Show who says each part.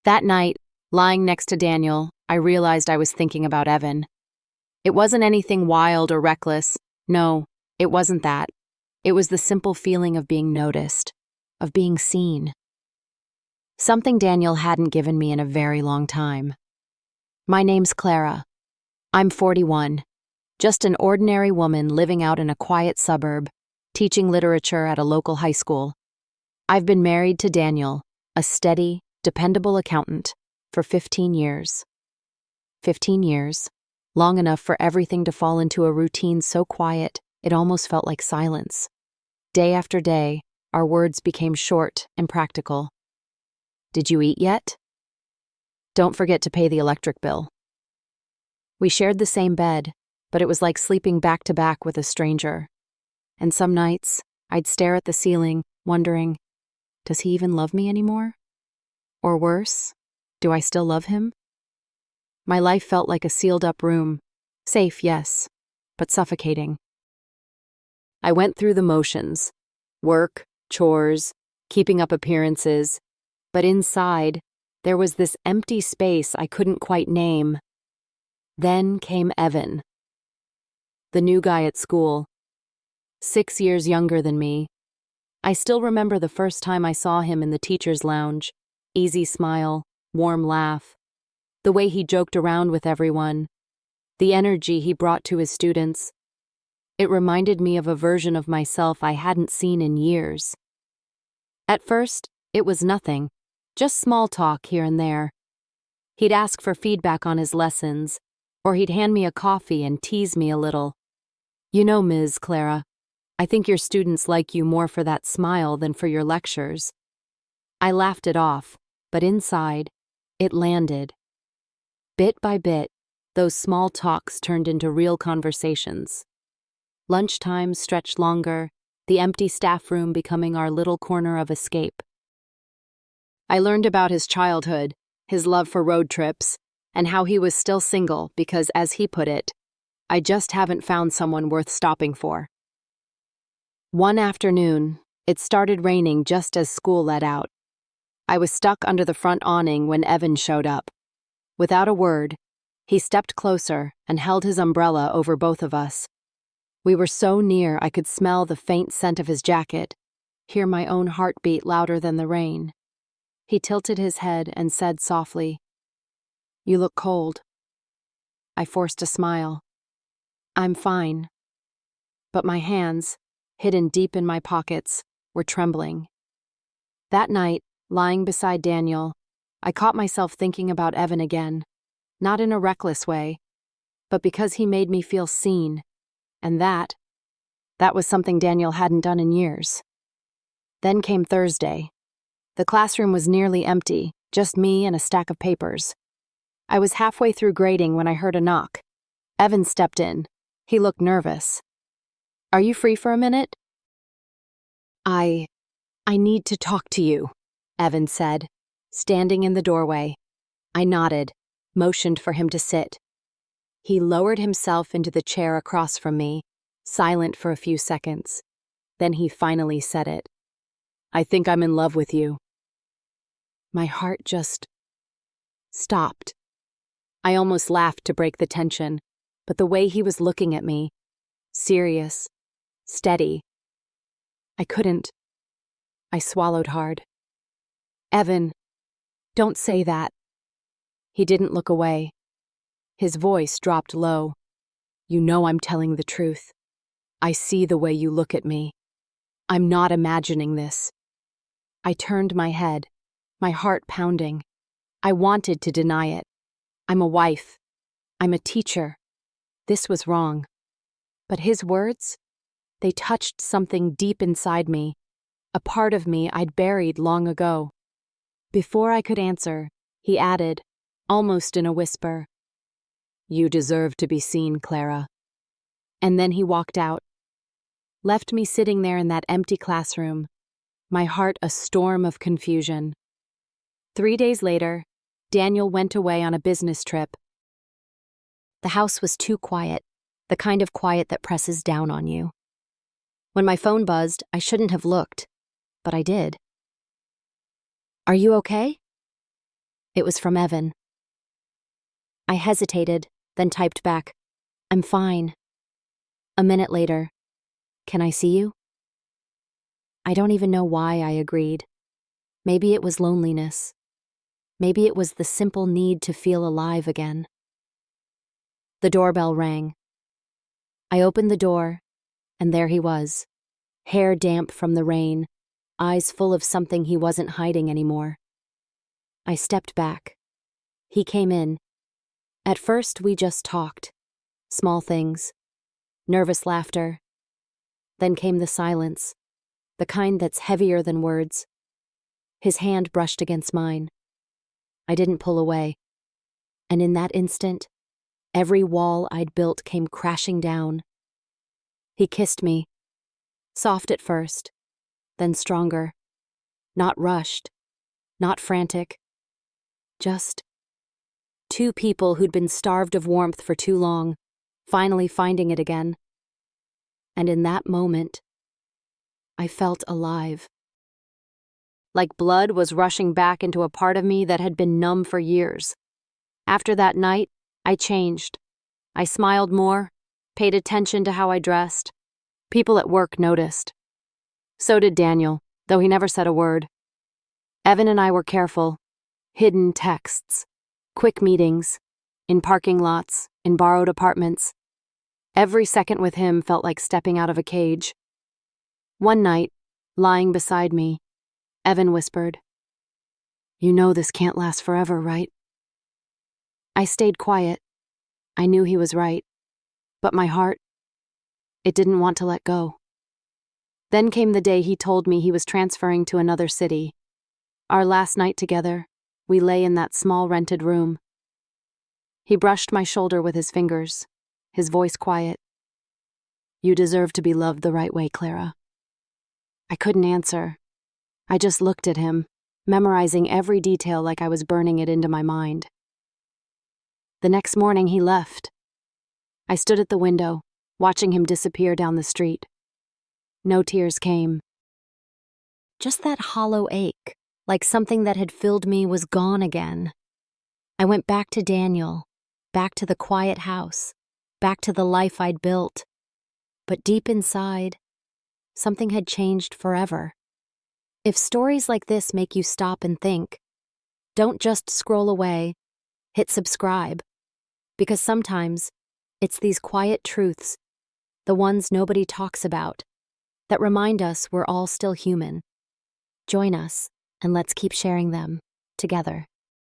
Speaker 1: That night, lying next to Daniel, I realized I was thinking about Evan. It wasn't anything wild or reckless. No, it wasn't that. It was the simple feeling of being noticed, of being seen. Something Daniel hadn't given me in a very long time. My name's Clara. I'm 41, just an ordinary woman living out in a quiet suburb, teaching literature at a local high school. I've been married to Daniel, a steady, dependable accountant, for 15 years. 15 years, long enough for everything to fall into a routine so quiet it almost felt like silence. Day after day, our words became short and practical. Did you eat yet? Don't forget to pay the electric bill. We shared the same bed, but it was like sleeping back to back with a stranger. And some nights, I'd stare at the ceiling, wondering, does he even love me anymore? Or worse, do I still love him? My life felt like a sealed-up room. Safe, yes, but suffocating. I went through the motions. Work, chores, keeping up appearances. But inside, there was this empty space I couldn't quite name. Then came Evan. The new guy at school. 6 years younger than me. I still remember the first time I saw him in the teacher's lounge. Easy smile, warm laugh. The way he joked around with everyone. The energy he brought to his students. It reminded me of a version of myself I hadn't seen in years. At first, it was nothing, just small talk here and there. He'd ask for feedback on his lessons, or he'd hand me a coffee and tease me a little. You know, Ms. Clara, I think your students like you more for that smile than for your lectures. I laughed it off, but inside, it landed. Bit by bit, those small talks turned into real conversations. Lunchtime stretched longer, the empty staff room becoming our little corner of escape. I learned about his childhood, his love for road trips, and how he was still single because, as he put it, I just haven't found someone worth stopping for. One afternoon, it started raining just as school let out. I was stuck under the front awning when Evan showed up. Without a word, he stepped closer and held his umbrella over both of us. We were so near I could smell the faint scent of his jacket, hear my own heartbeat louder than the rain. He tilted his head and said softly, "You look cold." I forced a smile. "I'm fine." But my hands, hidden deep in my pockets, were trembling. That night, lying beside Daniel, I caught myself thinking about Evan again, not in a reckless way, but because he made me feel seen, and that was something Daniel hadn't done in years. Then came Thursday. The classroom was nearly empty, just me and a stack of papers. I was halfway through grading when I heard a knock. Evan stepped in. He looked nervous. "Are you free for a minute?" I need to talk to you," Evan said, standing in the doorway. I nodded, motioned for him to sit. He lowered himself into the chair across from me, silent for a few seconds. Then he finally said it. "I think I'm in love with you." My heart just stopped. I almost laughed to break the tension, but the way he was looking at me, serious, steady, I couldn't. I swallowed hard. "Evan, don't say that." He didn't look away. His voice dropped low. "You know I'm telling the truth. I see the way you look at me. I'm not imagining this." I turned my head, my heart pounding. I wanted to deny it. I'm a wife. I'm a teacher. This was wrong. But his words, they touched something deep inside me, a part of me I'd buried long ago. Before I could answer, he added, almost in a whisper, "You deserve to be seen, Clara." And then he walked out, left me sitting there in that empty classroom, my heart a storm of confusion. 3 days later, Daniel went away on a business trip. The house was too quiet, the kind of quiet that presses down on you. When my phone buzzed, I shouldn't have looked, but I did. "Are you okay?" It was from Evan. I hesitated, then typed back, "I'm fine." A minute later, "Can I see you?" I don't even know why I agreed. Maybe it was loneliness. Maybe it was the simple need to feel alive again. The doorbell rang. I opened the door, and there he was, hair damp from the rain, eyes full of something he wasn't hiding anymore. I stepped back. He came in. At first, we just talked. Small things. Nervous laughter. Then came the silence, the kind that's heavier than words. His hand brushed against mine. I didn't pull away. And in that instant, every wall I'd built came crashing down. He kissed me. Soft at first, then stronger. Not rushed. Not frantic. Just two people who'd been starved of warmth for too long, finally finding it again. And in that moment, I felt alive. Like blood was rushing back into a part of me that had been numb for years. After that night, I changed. I smiled more, paid attention to how I dressed. People at work noticed. So did Daniel, though he never said a word. Evan and I were careful. Hidden texts, quick meetings, in parking lots, in borrowed apartments. Every second with him felt like stepping out of a cage. One night, lying beside me, Evan whispered, "You know this can't last forever, right?" I stayed quiet. I knew he was right. But my heart, it didn't want to let go. Then came the day he told me he was transferring to another city. Our last night together, we lay in that small rented room. He brushed my shoulder with his fingers, his voice quiet. "You deserve to be loved the right way, Clara." I couldn't answer. I just looked at him, memorizing every detail like I was burning it into my mind. The next morning he left. I stood at the window, watching him disappear down the street. No tears came. Just that hollow ache, like something that had filled me was gone again. I went back to Daniel, back to the quiet house, back to the life I'd built. But deep inside, something had changed forever. If stories like this make you stop and think, don't just scroll away, hit subscribe. Because sometimes, it's these quiet truths, the ones nobody talks about, that remind us we're all still human. Join us, and let's keep sharing them together.